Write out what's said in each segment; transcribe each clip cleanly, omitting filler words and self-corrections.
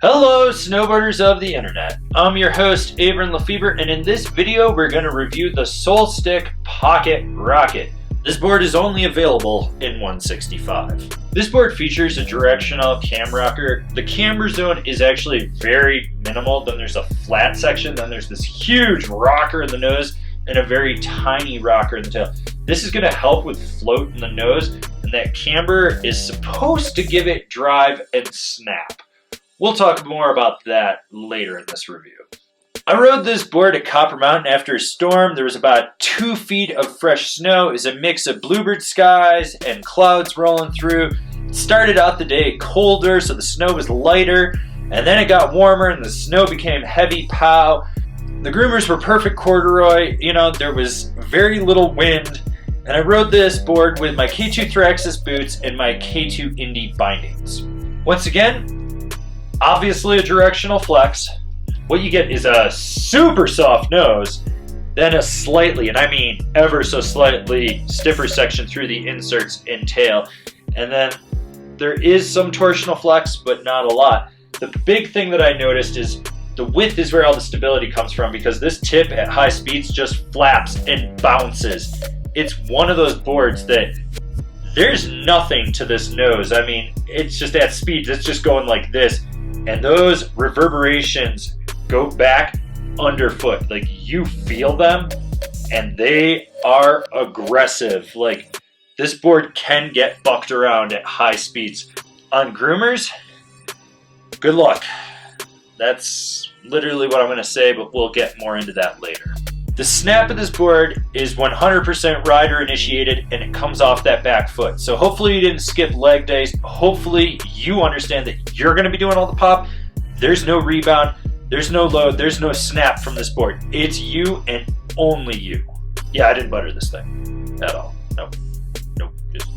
Hello, snowboarders of the internet. I'm your host, Avran LeFeber, and in this video we're going to review the Soulstick Pocket Rocket. This board is only available in 165. This board features a directional cam rocker. The camber zone is actually very minimal. Then there's a flat section, then there's this huge rocker in the nose, and a very tiny rocker in the tail. This is going to help with float in the nose, and that camber is supposed to give it drive and snap. We'll talk more about that later in this review. I rode this board at Copper Mountain after a storm. There was about 2 feet of fresh snow. It was a mix of bluebird skies and clouds rolling through. It started out the day colder, so the snow was lighter, and then it got warmer and the snow became heavy pow. The groomers were perfect corduroy. There was very little wind, and I rode this board with my K2 Thraxis boots and my K2 Indy bindings. Once again, obviously a directional flex. What you get is a super soft nose, then a slightly, and I mean ever so slightly, stiffer section through the inserts and tail. And then there is some torsional flex, but not a lot. The big thing that I noticed is the width is where all the stability comes from, because this tip at high speeds just flaps and bounces. It's one of those boards that there's nothing to this nose. I mean, it's just at speeds, it's just going like this. And those reverberations go back underfoot. Like, you feel them, and they are aggressive. Like, this board can get bucked around at high speeds. On groomers, good luck. That's literally what I'm going to say, but we'll get more into that later. The snap of this board is 100% rider initiated, and it comes off that back foot. So hopefully you didn't skip leg days. Hopefully you understand that you're going to be doing all the pop. There's no rebound. There's no load. There's no snap from this board. It's you and only you. Yeah, I didn't butter this thing at all. Nope, just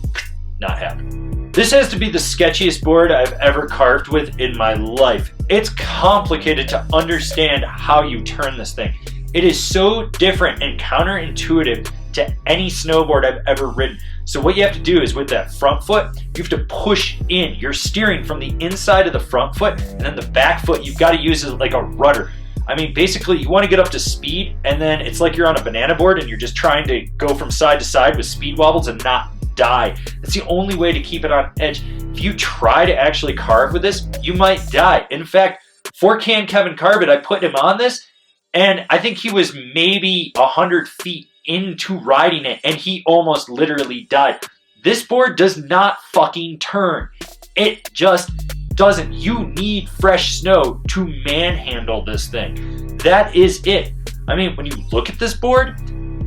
not happening. This has to be the sketchiest board I've ever carved with in my life. It's complicated to understand how you turn this thing. It is so different and counterintuitive to any snowboard I've ever ridden. So what you have to do is, with that front foot, you have to push in. You're steering from the inside of the front foot, and then the back foot you've got to use as like a rudder. I mean, basically you want to get up to speed, and then it's like you're on a banana board and you're just trying to go from side to side with speed wobbles and not die. That's the only way to keep it on edge. If you try to actually carve with this, you might die. In fact, for Kevin Carbit, I put him on this, and I think he was maybe 100 feet into riding it, and he almost literally died. This board does not fucking turn. It just doesn't. You need fresh snow to manhandle this thing. That is it. I mean, when you look at this board,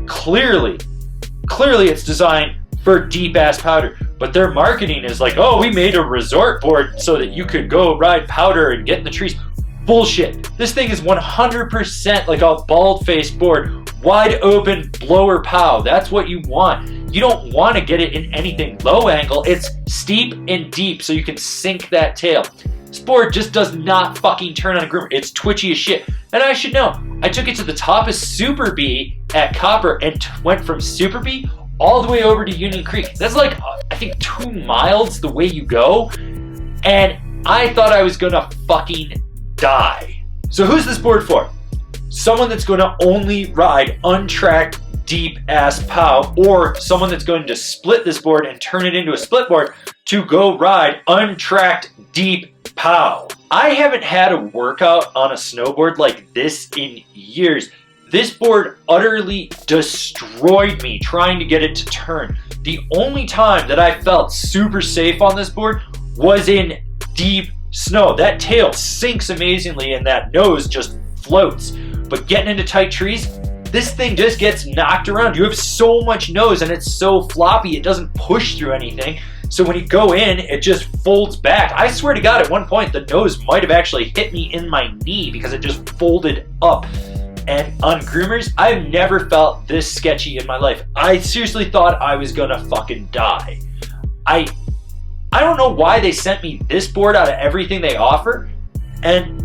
clearly it's designed for deep-ass powder. But their marketing is like, oh, we made a resort board so that you could go ride powder and get in the trees. Bullshit. This thing is 100% like a bald-faced board. Wide open blower pow. That's what you want. You don't want to get it in anything low angle. It's steep and deep so you can sink that tail. This board just does not fucking turn on a groomer. It's twitchy as shit. And I should know, I took it to the top of Super B at Copper and went from Super B all the way over to Union Creek. That's like, I think 2 miles the way you go. And I thought I was gonna fucking die. So who's this board for? Someone that's going to only ride untracked deep ass pow, or someone that's going to split this board and turn it into a split board to go ride untracked deep pow. I haven't had a workout on a snowboard like this in years. This board utterly destroyed me trying to get it to turn. The only time that I felt super safe on this board was in deep snow. That tail sinks amazingly and that nose just floats. But getting into tight trees, this thing just gets knocked around. You have so much nose and it's so floppy, it doesn't push through anything. So when you go in, it just folds back. I swear to God, at one point, the nose might have actually hit me in my knee because it just folded up. And on groomers, I've never felt this sketchy in my life. I seriously thought I was gonna fucking die. I don't know why they sent me this board out of everything they offer, and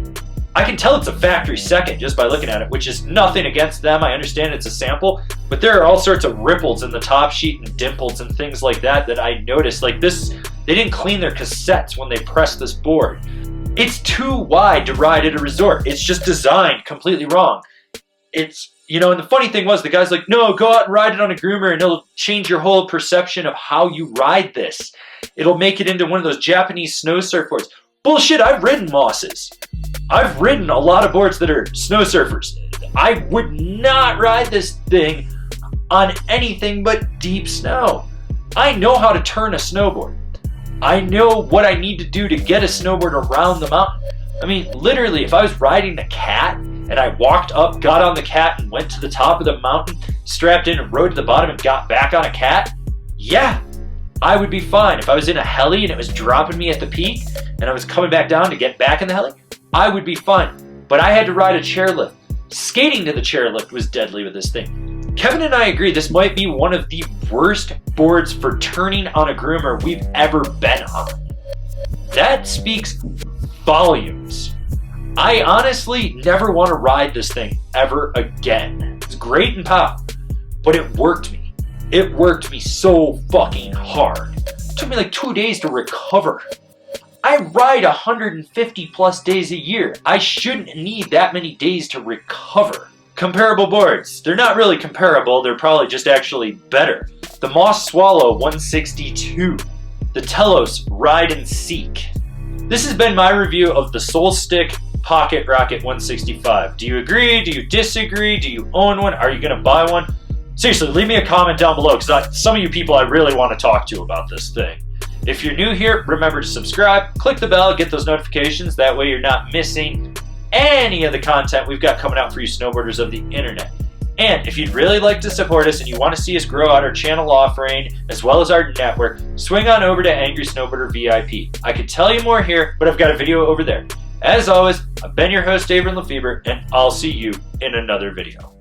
I can tell it's a factory second just by looking at it, which is nothing against them. I understand it's a sample, but there are all sorts of ripples in the top sheet and dimples and things like that that I noticed. Like this, they didn't clean their cassettes when they pressed this board. It's too wide to ride at a resort. It's just designed completely wrong. It's, you know, and the funny thing was, the guy's like, no, go out and ride it on a groomer and it'll change your whole perception of how you ride this. It'll make it into one of those Japanese snow surfboards. Bullshit, I've ridden Mosses. I've ridden a lot of boards that are snow surfers. I would not ride this thing on anything but deep snow. I know how to turn a snowboard. I know what I need to do to get a snowboard around the mountain. I mean, literally, if I was riding a cat and I walked up, got on the cat and went to the top of the mountain, strapped in and rode to the bottom and got back on a cat, yeah, I would be fine. If I was in a heli and it was dropping me at the peak and I was coming back down to get back in the heli, I would be fine. But I had to ride a chairlift. Skating to the chairlift was deadly with this thing. Kevin and I agree this might be one of the worst boards for turning on a groomer we've ever been on. That speaks volumes. I honestly never want to ride this thing ever again. It's great and pow, but it worked me. It worked me so fucking hard. It took me like 2 days to recover. I ride 150 plus days a year. I shouldn't need that many days to recover. Comparable boards. They're not really comparable, they're probably just actually better. The Moss Swallow 162. The Telos Ride and Seek. This has been my review of the Soulstick Pocket Rocket 165. Do you agree? Do you disagree? Do you own one? Are you going to buy one? Seriously, leave me a comment down below because some of you people I really want to talk to about this thing. If you're new here, remember to subscribe, click the bell, get those notifications. That way you're not missing any of the content we've got coming out for you snowboarders of the internet. And if you'd really like to support us and you want to see us grow out our channel offering as well as our network, swing on over to Angry Snowboarder VIP. I could tell you more here, but I've got a video over there. As always, I've been your host, Avran LeFeber, and I'll see you in another video.